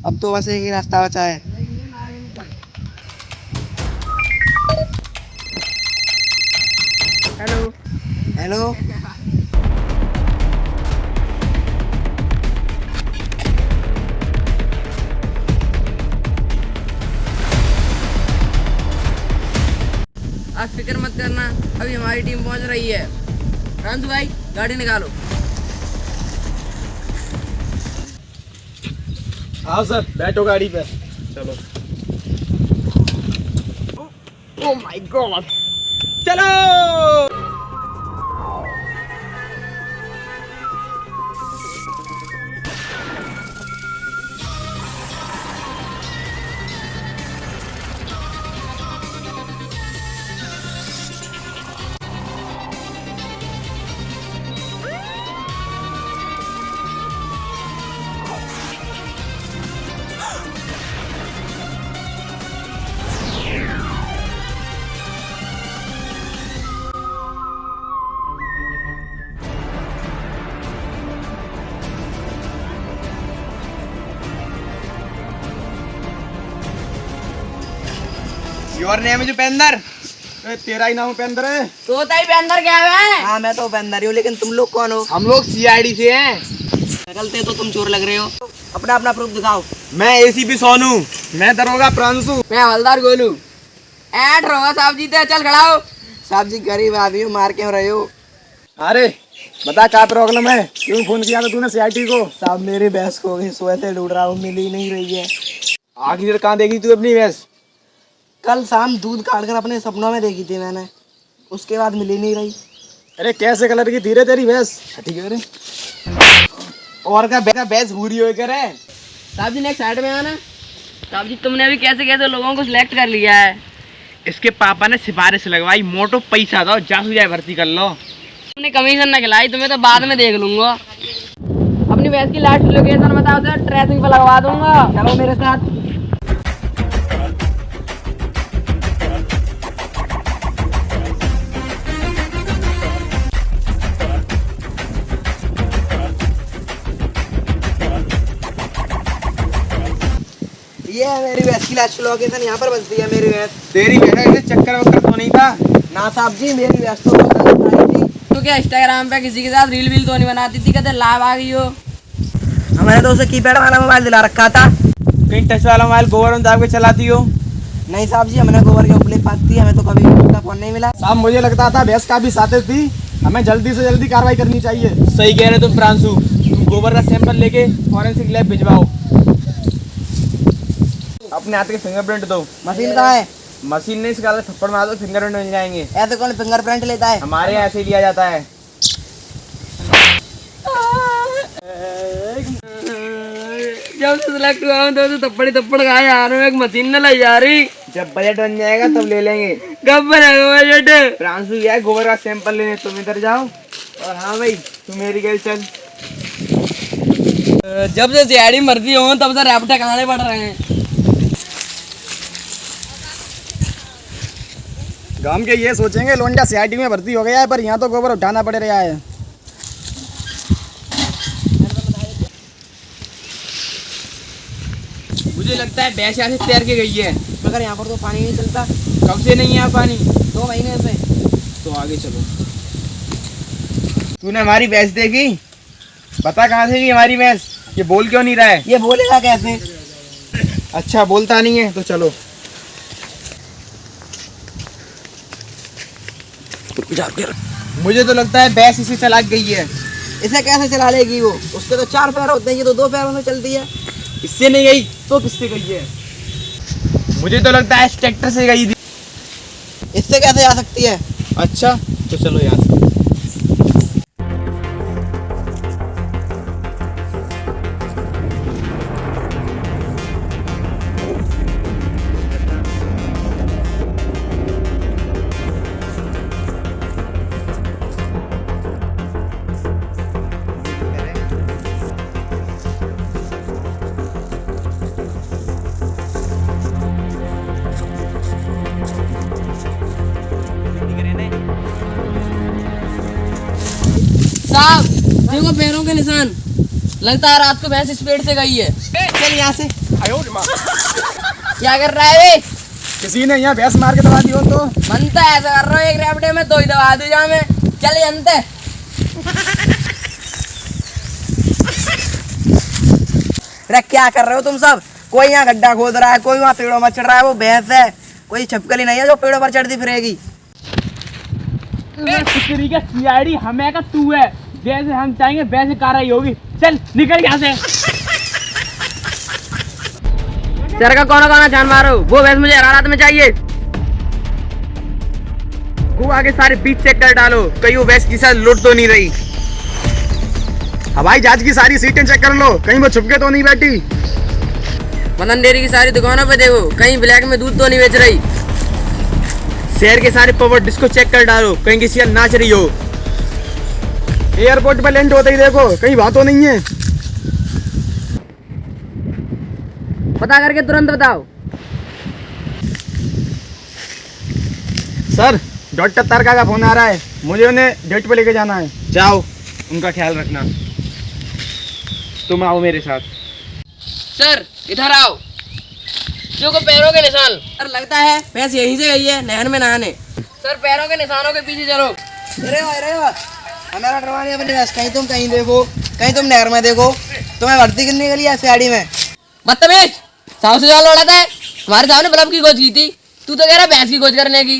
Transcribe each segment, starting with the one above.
अब तो बस एक ही रास्ता बचा है। हेलो। हेलो। आप फिक्र मत करना, अभी हमारी टीम पहुंच रही है। रांझू भाई गाड़ी निकालो। हाँ सर, बैठो गाड़ी पे। चलो। ओह माय गॉड, चलो। Your name is Upendra. तेरा ही नाम उपेंद्र है? तो ताई पे अंदर क्या है? हाँ मैं तो उपेंद्र हूँ, लेकिन तुम लोग कौन हो? हम लोग सीआईडी से हैं। निकलते तो तुम चोर लग रहे हो। अपना अपना प्रूफ दिखाओ। मैं एसीपी सोनू। मैं दरोगा प्रांशु। मैं हवलदार गोलू। ऐट रहो साहब जी, ते चल खड़ा हो। साहब जी गरीब आदमी हो, मार क्यों रहे हो? अरे बता क्या प्रॉब्लम है, क्यों फोन किया था तूने सीआईडी को? साहब मेरी भैंस खो गई, सुबह से ढूंढ रहा हूँ, मिल ही नहीं रही है। आखिर कहाँ देखी तू अपनी भैंस? कल शाम दूध काट कर अपने सपनों में देखी थी मैंने, उसके बाद मिल ही नहीं रही। अरे कैसे कलर की धीरे तेरी भैंस? ठीक है। और क्या भैंस भूरी हो कर है? साहब जी ने एक साइड में आना। साहब जी तुमने अभी कैसे कैसे लोगों को सिलेक्ट कर लिया है। इसके पापा ने सिफारिश लगवाई, मोटो पैसा दो, जासू जाए भर्ती कर लो। तुमने कमीशन ना खिलाई, तुम्हें तो बाद में देख लूंगा। अपनी भैंस की लास्ट लोकेशन बताओ तो ट्रेसिंग पे लगवा दूंगा। चलो मेरे साथ। ये है मेरी भैंस की लास्ट लोकेशन, यहाँ पर बसती है मेरी भैंस। तेरी भैंस चक्कर वक्कर तो नहीं था? ना साहब जी, मेरी भैंस तो गलत आई थी। तो क्या इंस्टाग्राम पे किसी के साथ रील वील तो नहीं बनाती थी, कहते लाभ आ गई हो। मैंने तो उसे कीपैड वाला मोबाइल दिला रखा था। कहीं टच वाला मोबाइल गोबर में दाब के चलाती हो? नहीं साहब जी, हमने गोबर के उपले पाती, हमें तो कभी उसका फोन नहीं मिला। साहब मुझे लगता था भैंस काफी साथे थी, हमें जल्दी से जल्दी कार्रवाई करनी चाहिए। सही कह रहे तुम प्रांशु, तुम गोबर का सैंपल लेके फॉरेंसिक लैब भिजवाओ। अपने हाथ के फिंगरप्रिंट दो। मशीन कहाँ है? मशीन ने इसका थप्पड़ मार दो, फिंगरप्रिंट मिल जाएंगे। ऐसे कौन फिंगरप्रिंट लेता है? हमारे यहाँ ऐसे लिया जाता है। जब से सिलेक्ट हुआ हूं, तो थप्पड़ थप्पड़ खाए आ रहा हूं, एक मशीन न लाई जा रही। जब बजट बन जाएगा तब ले लेंगे। कब बनेगा बजट? प्रांशु यार गोबर का सैंपल लेने तुम इधर जाओ, और हाँ भाई तू मेरी गैल चल। जब से सीआईडी मर्जी हो तब से रैपटे खाने पड़ रहे हैं। गांव के ये सोचेंगे लोंडा सीआईडी में भर्ती हो गया है, पर यहाँ तो गोबर उठाना पड़ रहा है। मुझे लगता है भैंस यहाँ से तैर के गई है। मगर यहाँ पर तो पानी नहीं चलता। कब से नहीं है पानी? 2 महीने से। तो आगे चलो। तूने हमारी भैंस देखी? बता कहाँ से गई हमारी भैंस? ये बोल क्यों नहीं रहा है? ये बोलेगा कैसे? अच्छा बोलता नहीं है, तो चलो। मुझे तो लगता है भैंस इसे चला गई है। इसे कैसे चला लेगी वो? उसके तो 4 पैर होते हैं, ये तो 2 पैरों में चलती है। इससे नहीं गई तो किससे गई है? मुझे तो लगता है ट्रैक्टर से गई थी। इससे कैसे जा सकती है? अच्छा तो चलो यहाँ से। साहब देखो पैरों के निशान, लगता है रात को भैंस इस पेड़ से गई है। चल यहाँ से। क्या कर रहा है बे? किसी ने यहाँ भैंस मार के दबा दी हो तो मन तो ऐसा कर रहा हूँ एक रैपटे में तो ही दबा दूँ जा मैं। चल जनते अरे क्या कर रहे हो तुम सब? कोई यहाँ गड्ढा खोद रहा है, कोई वहाँ पेड़ों में चढ़ रहा है, वो भैंस है। कोई छपकली नहीं है जो पेड़ों पर चढ़ती फिरेगी। तेरी का सीआईडी हमें का तू है, जैसे हम चाहेंगे वैसे कार्रवाई होगी। चल निकल यहाँ से। सर का कौन कौन जान मारो, वो भैंस मुझे हालात में चाहिए। वो आगे सारे बीच चेक कर डालो, कहीं वो भैंस की साथ लुट तो नहीं रही। हवाई जहाज की सारी सीटें चेक कर लो, कहीं वो छुप के तो नहीं बैठी। मदन डेयरी की सारी दुकानों पे देखो, कहीं ब्लैक में दूध तो नहीं बेच रही। शहर के सारे पावर डिस्को चेक कर डालो, कहीं किसी का नाच रही हो। एयरपोर्ट पे लैंड होते ही देखो, कहीं बात तो नहीं है। पता करके तुरंत बताओ। सर, डॉक्टर तारका का फोन आ रहा है, मुझे उन्हें डेट पे लेके जाना है। जाओ, उनका ख्याल रखना। तुम आओ मेरे साथ। सर इधर आओ। जो को पैरों के निशान। सर लगता है भैंस यहीं से गई है नहर में नहाने। सर पैरों के निशानों के पीछे चलो। अरे वाह, हमारा डरवानी अपनी भैंस। कहीं तुम कहीं देखो, कहीं तुम नहर में देखो। तुम्हें भर्ती करने के लिए सीआईडी में। बदतमीज, साहब से सवाल उड़ाता है। हमारे साहब ने बल्ब की खोज की थी, तू तो कह रहा भैंस की खोज करने की।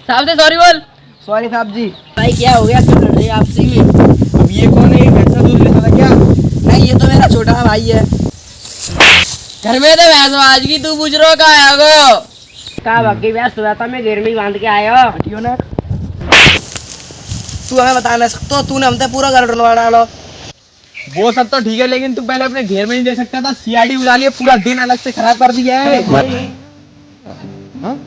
साहब से सॉरी बोल। सॉरी साहब जी। भाई क्या हो गया, क्यों लड़ रही है आपसे भी? अब ये कौन है? भैंसा दूध लेता था क्या? नहीं, ये तो मेरा छोटा भाई है। घर में तो भैंस आज की, तू पूछ रहा हो कहाँ है गो? कहा बाकी भैंस सुबह में घेर में ही बांध के आए हो। हटियो ना। तू हमें बता नहीं सकता, तूने हमसे पूरा घर ढूंढवा डालो। वो सब तो ठीक है, लेकिन तू पहले अपने घेर में नहीं दे सकता था? सीआईडी बुला लिए, पूरा दिन अलग से खराब कर दिया है। हाँ?